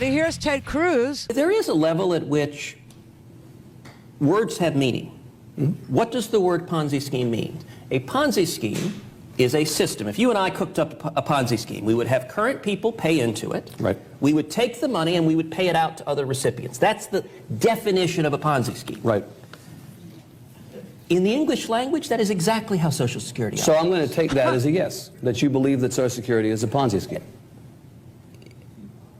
everybody. Here's Ted Cruz. There is a level at which words have meaning. What does the word Ponzi scheme mean? A Ponzi scheme is a system. If you and I cooked up a Ponzi scheme, we would have current people pay into it. Right. We would take the money and we would pay it out to other recipients. That's the definition of a Ponzi scheme. Right. In the English language, that is exactly how Social Security operates. So I'm going to take that as a yes, that you believe that Social Security is a Ponzi scheme.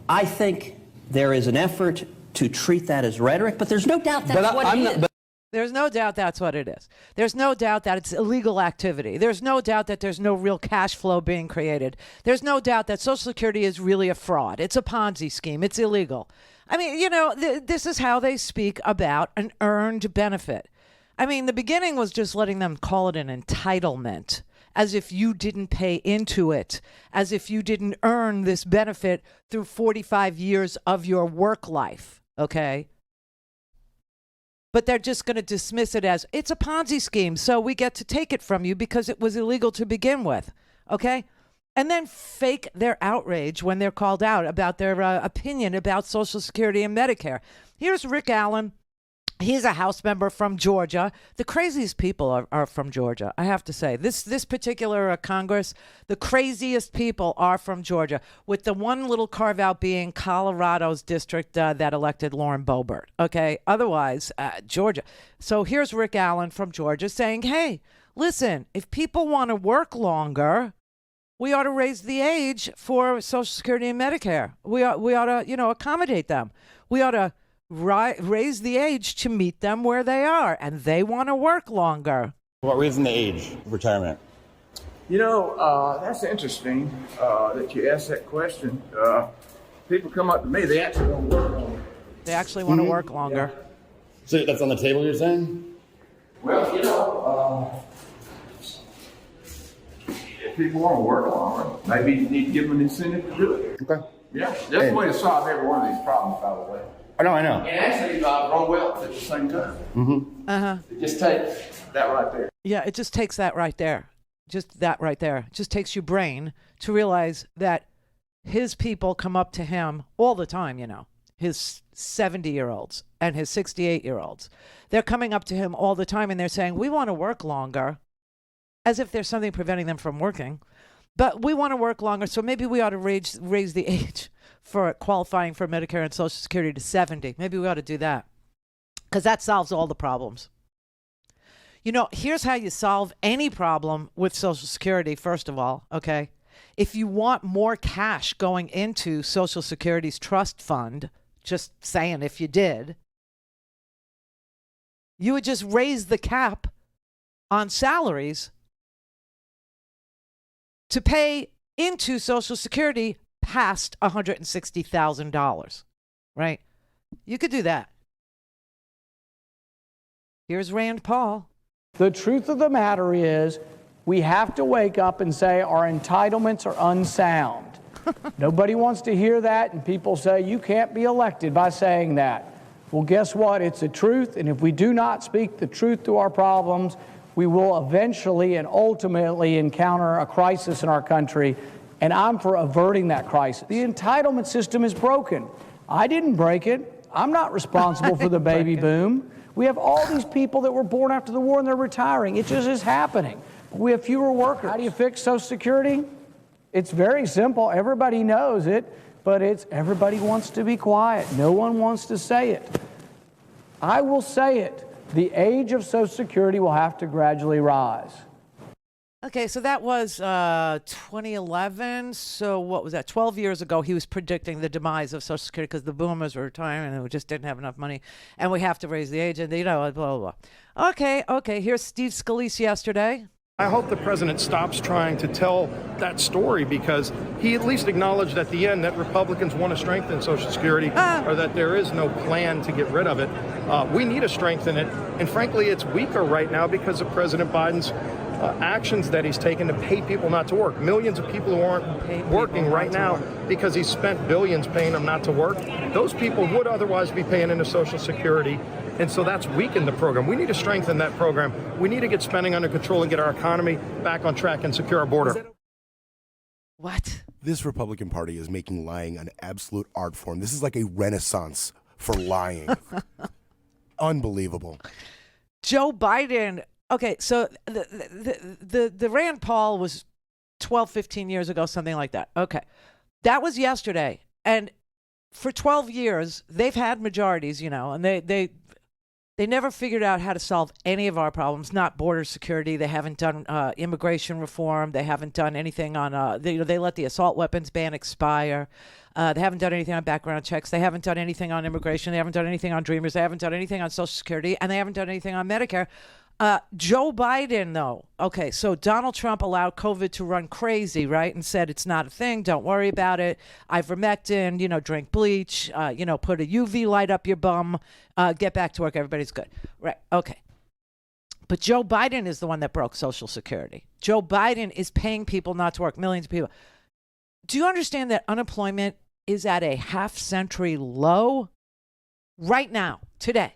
I think there is an effort to treat that as rhetoric, but there's no doubt that's what it is. There's no doubt that's what it is. There's no doubt that it's illegal activity. There's no doubt that there's no real cash flow being created. There's no doubt that Social Security is really a fraud. It's a Ponzi scheme. It's illegal. I mean, you know, this is how they speak about an earned benefit. I mean, the beginning was just letting them call it an entitlement, as if you didn't pay into it, as if you didn't earn this benefit through 45 years of your work life, okay? But they're just going to dismiss it as, it's a Ponzi scheme, so we get to take it from you because it was illegal to begin with, okay? And then fake their outrage when they're called out about their opinion about Social Security and Medicare. Here's Rick Allen. He's a House member from Georgia. The craziest people are from Georgia, I have to say. This particular Congress, the craziest people are from Georgia, with the one little carve-out being Colorado's district that elected Lauren Boebert. Okay, otherwise, Georgia. So here's Rick Allen from Georgia saying, hey, listen, if people want to work longer, we ought to raise the age for Social Security and Medicare. We ought to, you know, accommodate them. We ought to raise the age to meet them where they are, and they want to work longer. What raising the age of retirement? You know, that's interesting that you asked that question. People come up to me, they actually want to work longer. They actually want to work longer. Yeah. So that's on the table, you're saying? Well, you know, if people want to work longer, maybe you need to give them an incentive to do it. Okay. Yeah, that's the way to solve every one of these problems, by the way. I know. And actually, grow wealth at the same time. Mm-hmm. It just takes that right there. Yeah, it just takes that right there. Just that right there. It just takes your brain to realize that his people come up to him all the time, you know, his 70-year-olds and his 68-year-olds. They're coming up to him all the time and they're saying, we want to work longer, as if there's something preventing them from working. But we want to work longer, so maybe we ought to raise the age for qualifying for Medicare and Social Security to 70. Maybe we ought to do that, because that solves all the problems. You know, here's how you solve any problem with Social Security, first of all, okay? If you want more cash going into Social Security's trust fund, just saying if you did, you would just raise the cap on salaries to pay into Social Security past $160,000, right? You could do that. Here's Rand Paul. The truth of the matter is, we have to wake up and say our entitlements are unsound. Nobody wants to hear that, and people say you can't be elected by saying that. Well, guess what? It's the truth, and if we do not speak the truth to our problems, we will eventually and ultimately encounter a crisis in our country, and I'm for averting that crisis. The entitlement system is broken. I didn't break it. I'm not responsible for the baby boom. We have all these people that were born after the war and they're retiring. It just is happening. We have fewer workers. How do you fix Social Security? It's very simple. Everybody knows it, but everybody wants to be quiet. No one wants to say it. I will say it. The age of Social Security will have to gradually rise. Okay, so that was 2011. So what was that? 12 years ago, he was predicting the demise of Social Security because the boomers were retiring and we just didn't have enough money. And we have to raise the age and, you know, blah, blah, blah. Okay. Here's Steve Scalise yesterday. I hope the president stops trying to tell that story, because he at least acknowledged at the end that Republicans want to strengthen Social Security, or that there is no plan to get rid of it. We need to strengthen it. And frankly, it's weaker right now because of President Biden's actions that he's taken to pay people not to work. Millions of people who aren't working right now because he's spent billions paying them not to work. Those people would otherwise be paying into Social Security. And so that's weakened the program. We need to strengthen that program. We need to get spending under control and get our economy back on track and secure our border. What? This Republican Party is making lying an absolute art form. This is like a renaissance for lying. Unbelievable. Joe Biden. Okay, so the Rand Paul was 12, 15 years ago, something like that. Okay, that was yesterday. And for 12 years, they've had majorities, and they never figured out how to solve any of our problems, not border security. They haven't done immigration reform. They haven't done anything on, they let the assault weapons ban expire. They haven't done anything on background checks. They haven't done anything on immigration. They haven't done anything on Dreamers. They haven't done anything on Social Security. And they haven't done anything on Medicare. Joe Biden, though. Okay, so Donald Trump allowed COVID to run crazy, right? And said it's not a thing. Don't worry about it. Ivermectin, drink bleach, put a UV light up your bum, get back to work. Everybody's good. Right. Okay. But Joe Biden is the one that broke Social Security. Joe Biden is paying people not to work, millions of people. Do you understand that unemployment is at a half-century low right now, today?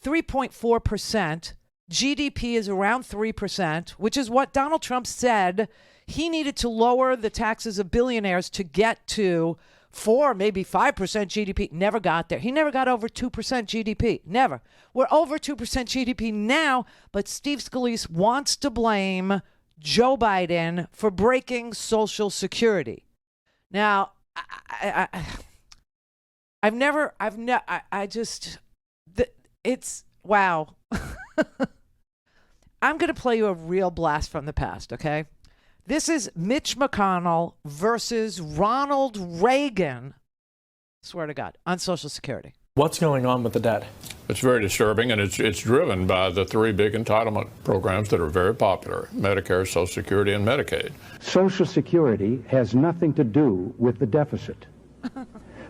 3.4%. GDP is around 3%, which is what Donald Trump said he needed to lower the taxes of billionaires to get to 4, maybe 5% GDP. Never got there. He never got over 2% GDP. Never. We're over 2% GDP now, but Steve Scalise wants to blame Joe Biden for breaking Social Security. Now, it's wow. I'm going to play you a real blast from the past, okay? This is Mitch McConnell versus Ronald Reagan, swear to God, on Social Security. What's going on with the debt? It's very disturbing, and it's driven by the 3 big entitlement programs that are very popular: Medicare, Social Security, and Medicaid. Social Security has nothing to do with the deficit.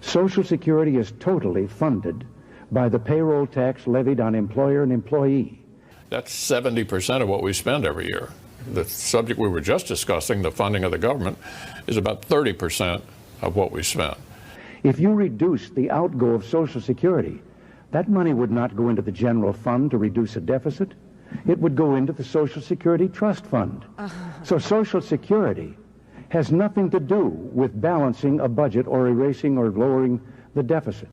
Social Security is totally funded by the payroll tax levied on employer and employee. That's 70% of what we spend every year. The subject we were just discussing, the funding of the government, is about 30% of what we spend. If you reduce the outgo of Social Security, that money would not go into the general fund to reduce a deficit. It would go into the Social Security Trust Fund. So Social Security has nothing to do with balancing a budget or erasing or lowering the deficit.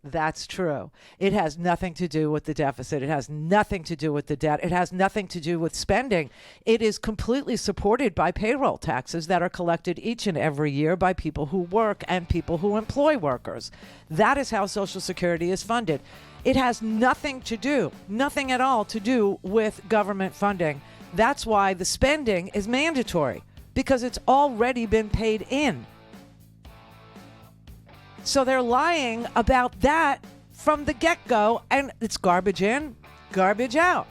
That's true. It has nothing to do with the deficit. It has nothing to do with the debt. It has nothing to do with spending. It is completely supported by payroll taxes that are collected each and every year by people who work and people who employ workers. That is how Social Security is funded. It has nothing at all to do with government funding. That's why the spending is mandatory, because it's already been paid in. So they're lying about that from the get-go, and it's garbage in, garbage out.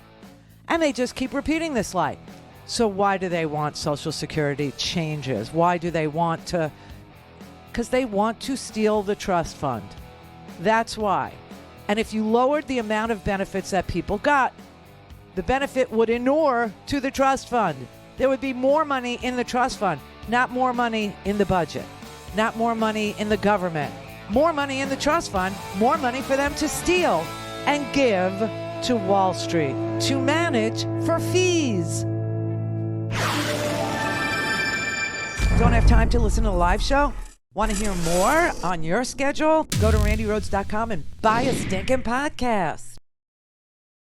And they just keep repeating this lie. So why do they want Social Security changes? Why do they want to? Because they want to steal the trust fund. That's why. And if you lowered the amount of benefits that people got, the benefit would inure to the trust fund. There would be more money in the trust fund, not more money in the budget. Not more money in the government, more money in the trust fund, more money for them to steal and give to Wall Street to manage for fees. Don't have time to listen to the live show? Want to hear more on your schedule? Go to randyrhodes.com and buy a stinking podcast.